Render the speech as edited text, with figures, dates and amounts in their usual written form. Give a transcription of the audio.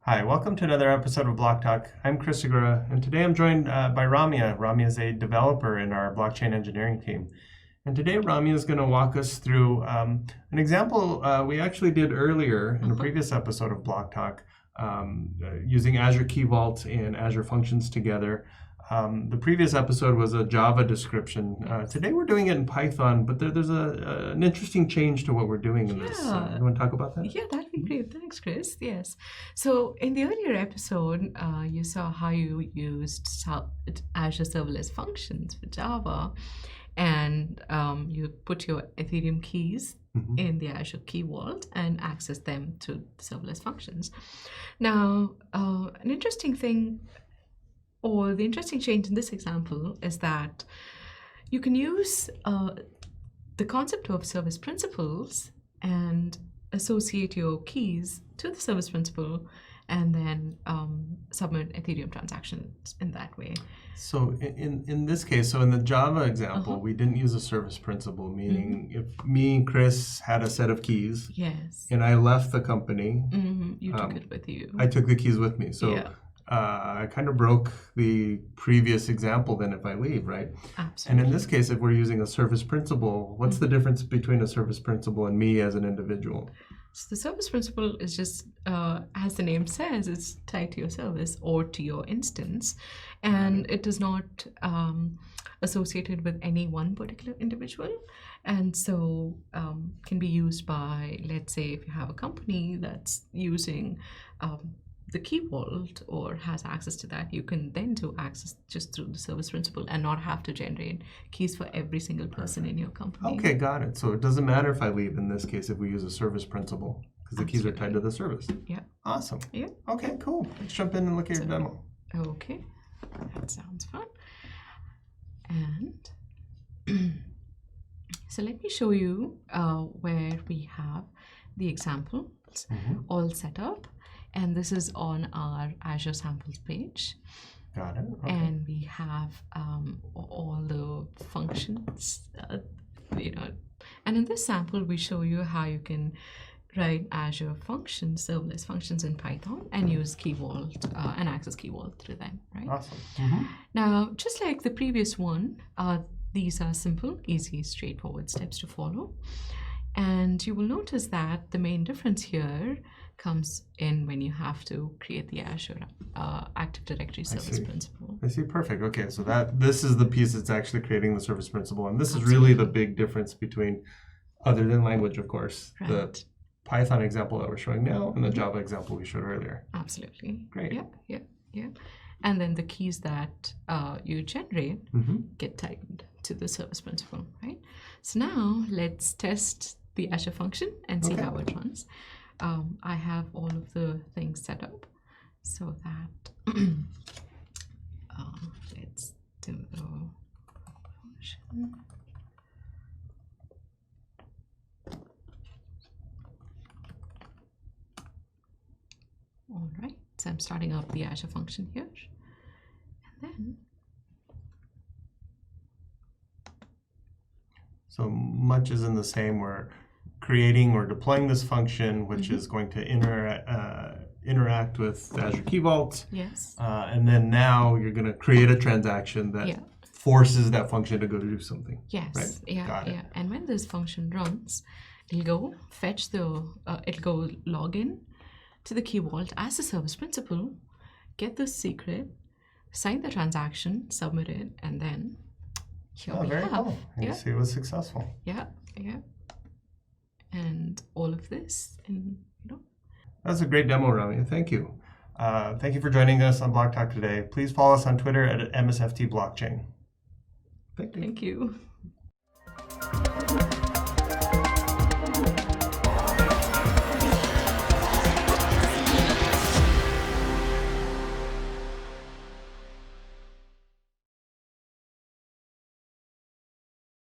Hi, welcome to another episode of Block Talk. I'm Chris Segura, and today I'm joined by Ramya. Ramya is a developer in our blockchain engineering team. And today Ramya is going to walk us through an example we actually did earlier in a previous episode of Block Talk, using Azure Key Vault and Azure Functions together. The previous episode was a Java description. Today we're doing it in Python, but there's an interesting change to what we're doing in this. You want to talk about that? Yeah, that'd be great. Thanks, Chris. Yes. So in the earlier episode, you saw how you used Azure Serverless Functions for Java, and you put your Ethereum keys in the Azure Key Vault and access them through the serverless functions. Now, an interesting thing, or the interesting change in this example, is that you can use the concept of service principals and associate your keys to the service principal and then submit Ethereum transactions in that way. So in this case, so in the Java example, we didn't use a service principal, meaning if me and Chris had a set of keys, yes, and I left the company, you took it with you. I took the keys with me. So I kind of broke the previous example then if I leave, right? Absolutely. And in this case, if we're using a service principal, what's the difference between a service principal and me as an individual? So the service principal is just, as the name says, it's tied to your service or to your instance, and it is not associated with any one particular individual, and so can be used by, let's say, if you have a company that's using the Key Vault or has access to that, you can then do access just through the service principal and not have to generate keys for every single person in your company. Okay, got it. So it doesn't matter if I leave in this case if we use a service principal because the keys are tied to the service. Yeah. Awesome. Yeah. Okay, cool. Let's jump in and look at your demo. Okay, that sounds fun. And so let me show you where we have the examples all set up. And this is on our Azure samples page. Got it. Okay. And we have all the functions, And in this sample, we show you how you can write Azure Functions, serverless functions in Python, and use Key Vault and access Key Vault through them, right? Awesome. Now, just like the previous one, these are simple, easy, straightforward steps to follow. And you will notice that the main difference here comes in when you have to create the Azure Active Directory service principal. I see. Perfect. Okay, so this is the piece that's actually creating the service principal, and this is really the big difference between, other than language, of course, the Python example that we're showing now and the Java example we showed earlier. Absolutely. Great. Yeah. And then the keys that you generate get tied to the service principal, right? So now let's test the Azure function and see how it runs. I have all of the things set up so that let's do the function. All right, so I'm starting up the Azure function here, and then so much is in the same. We're creating or deploying this function, which is going to interact with Azure Key Vault. Yes. And then now you're going to create a transaction that forces that function to go to do something. Yes. Right? Yeah. And when this function runs, it'll go fetch it'll go log in to the Key Vault as the service principal, get the secret, sign the transaction, submit it, and then here we have. Cool. You see it was successful. Yeah. And all of this, That's a great demo, Ramya. Thank you. Thank you for joining us on Block Talk today. Please follow us on Twitter at MSFT Blockchain. Thank you.